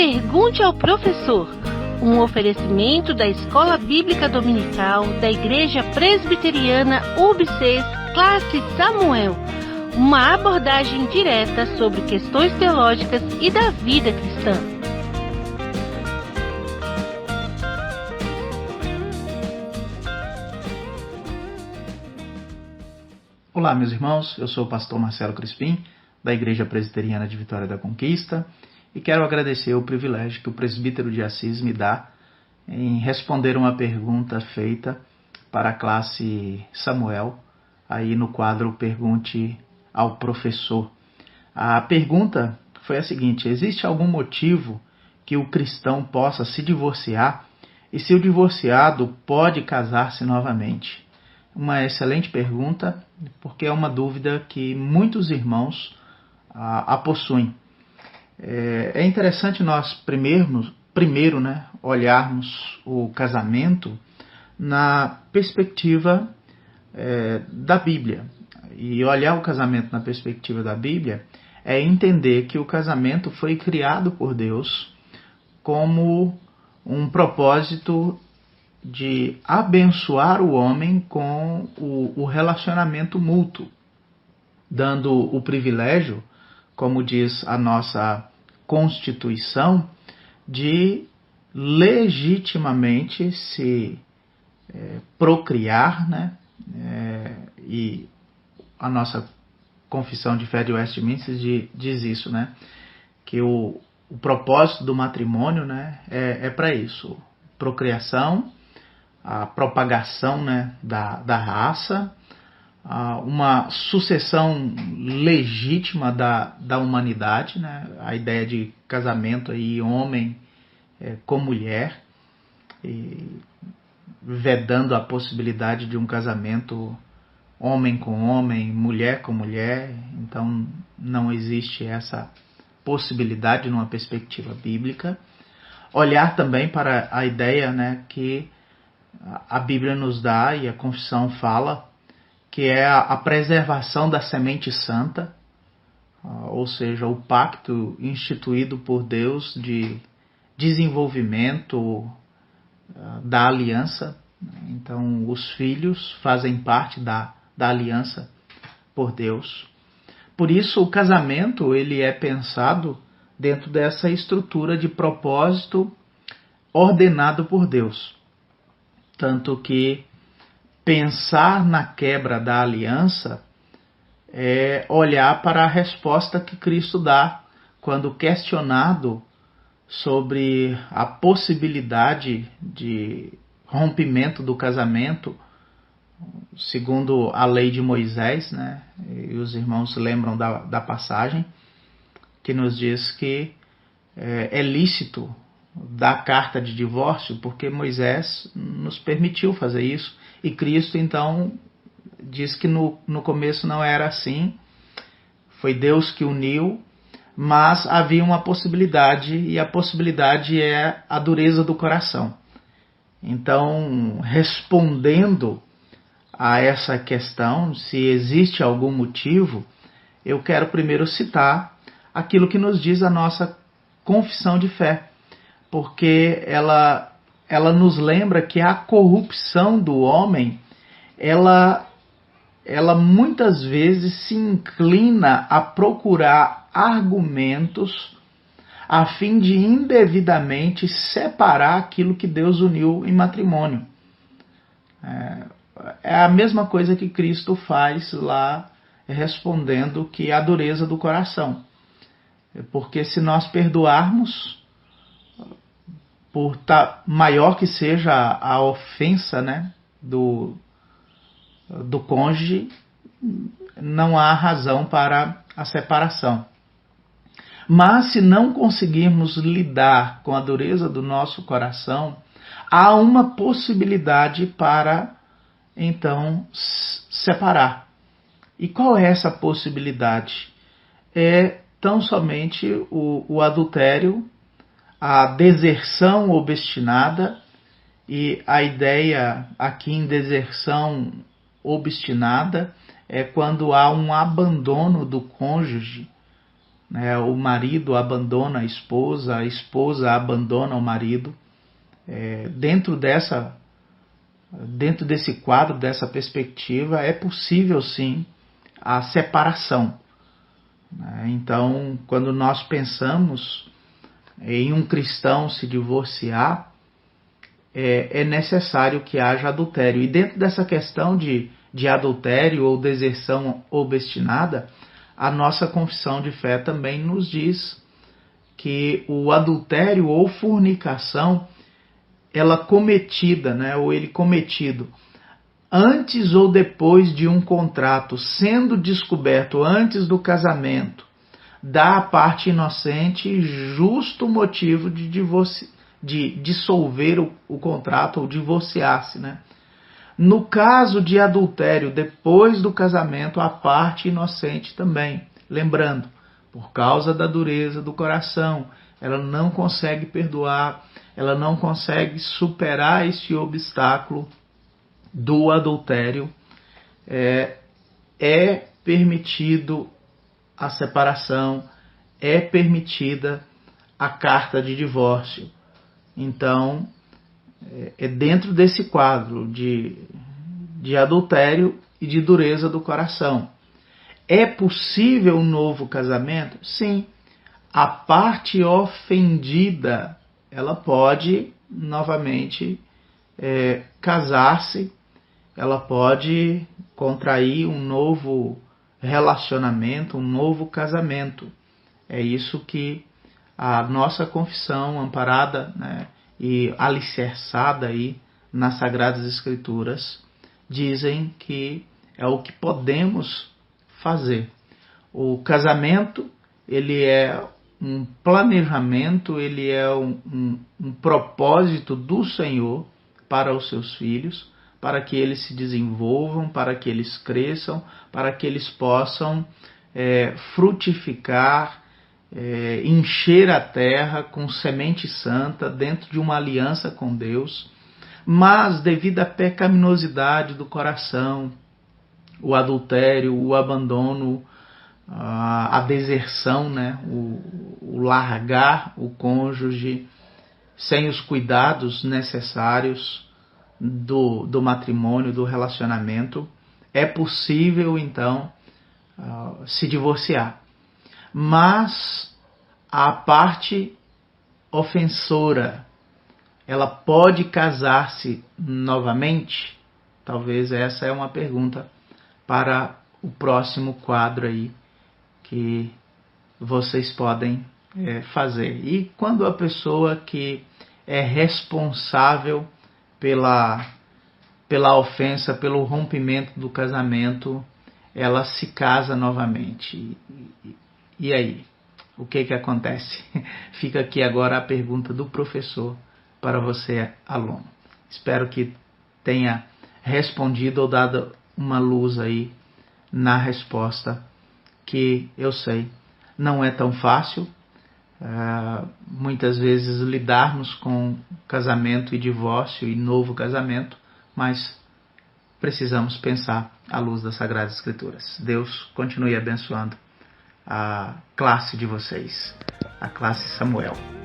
Pergunte ao professor, um oferecimento da Escola Bíblica Dominical da Igreja Presbiteriana UBCES, classe Samuel, uma abordagem direta sobre questões teológicas e da vida cristã. Olá, meus irmãos, eu sou o pastor Marcelo Crispim, da Igreja Presbiteriana de Vitória da Conquista, e quero agradecer o privilégio que o presbítero de Assis me dá em responder uma pergunta feita para a classe Samuel, aí no quadro Pergunte ao Professor. A pergunta foi a seguinte: existe algum motivo que o cristão possa se divorciar e se o divorciado pode casar-se novamente? Uma excelente pergunta, porque é uma dúvida que muitos irmãos a possuem. É interessante nós primeiro, olharmos o casamento na perspectiva da Bíblia. E olhar o casamento na perspectiva da Bíblia é entender que o casamento foi criado por Deus como um propósito de abençoar o homem com o relacionamento mútuo, dando o privilégio, como diz a nossa Constituição, de legitimamente se procriar, e a nossa Confissão de Fé de Westminster diz isso, que o propósito do matrimônio é para isso: procriação, a propagação da raça, uma sucessão legítima da humanidade, a ideia de casamento aí, homem com mulher, e vedando a possibilidade de um casamento homem com homem, mulher com mulher. Então não existe essa possibilidade numa perspectiva bíblica. Olhar também para a ideia que a Bíblia nos dá e a Confissão fala, que é a preservação da semente santa, ou seja, o pacto instituído por Deus de desenvolvimento da aliança. Então, os filhos fazem parte da aliança por Deus. Por isso, o casamento ele é pensado dentro dessa estrutura de propósito ordenado por Deus. Tanto que pensar na quebra da aliança é olhar para a resposta que Cristo dá quando questionado sobre a possibilidade de rompimento do casamento, segundo a lei de Moisés, e os irmãos lembram da passagem, que nos diz que é lícito dar carta de divórcio, porque Moisés nos permitiu fazer isso, e Cristo então diz que no começo não era assim, foi Deus que uniu, mas havia uma possibilidade, e a possibilidade é a dureza do coração. Então, respondendo a essa questão, se existe algum motivo, eu quero primeiro citar aquilo que nos diz a nossa confissão de fé, porque ela nos lembra que a corrupção do homem, ela muitas vezes se inclina a procurar argumentos a fim de indevidamente separar aquilo que Deus uniu em matrimônio. É a mesma coisa que Cristo faz lá, respondendo que é a dureza do coração. Porque se nós perdoarmos, por maior que seja a ofensa do cônjuge, não há razão para a separação. Mas se não conseguirmos lidar com a dureza do nosso coração, há uma possibilidade para, então, separar. E qual é essa possibilidade? É tão somente o adultério, a deserção obstinada, e a ideia aqui em deserção obstinada é quando há um abandono do cônjuge né? O marido abandona a esposa abandona o marido. Dentro desse quadro, dessa perspectiva, é possível sim a separação. Então, quando nós pensamos em um cristão se divorciar, é necessário que haja adultério. E dentro dessa questão de adultério ou deserção obstinada, a nossa confissão de fé também nos diz que o adultério ou fornicação, ela cometida, né, ou ele cometido antes ou depois de um contrato, sendo descoberto antes do casamento, dá à parte inocente justo motivo de dissolver o contrato ou divorciar-se, né? No caso de adultério, depois do casamento, a parte inocente também. Lembrando, por causa da dureza do coração, ela não consegue perdoar, ela não consegue superar esse obstáculo do adultério. É permitido a separação, é permitida a carta de divórcio. Então, é dentro desse quadro de adultério e de dureza do coração. É possível um novo casamento? Sim. A parte ofendida, ela pode novamente casar-se, ela pode contrair um novo relacionamento, um novo casamento. É isso que a nossa confissão, amparada, né, e alicerçada aí nas Sagradas Escrituras, dizem que é o que podemos fazer. O casamento, ele é um planejamento, ele é um propósito do Senhor para os seus filhos, para que eles se desenvolvam, para que eles cresçam, para que eles possam frutificar, encher a terra com semente santa dentro de uma aliança com Deus. Mas devido à pecaminosidade do coração, o adultério, o abandono, a deserção, né, o largar o cônjuge sem os cuidados necessários do matrimônio, do relacionamento, é possível então se divorciar. Mas a parte ofensora, ela pode casar-se novamente? Talvez essa é uma pergunta para o próximo quadro aí que vocês podem fazer. E quando a pessoa que é responsável pela ofensa, pelo rompimento do casamento, ela se casa novamente. E aí? O que acontece? Fica aqui agora a pergunta do professor para você, aluno. Espero que tenha respondido ou dado uma luz aí na resposta, que eu sei, não é tão fácil. Muitas vezes lidarmos com casamento e divórcio e novo casamento, mas precisamos pensar à luz das Sagradas Escrituras. Deus continue abençoando a classe de vocês, a classe Samuel.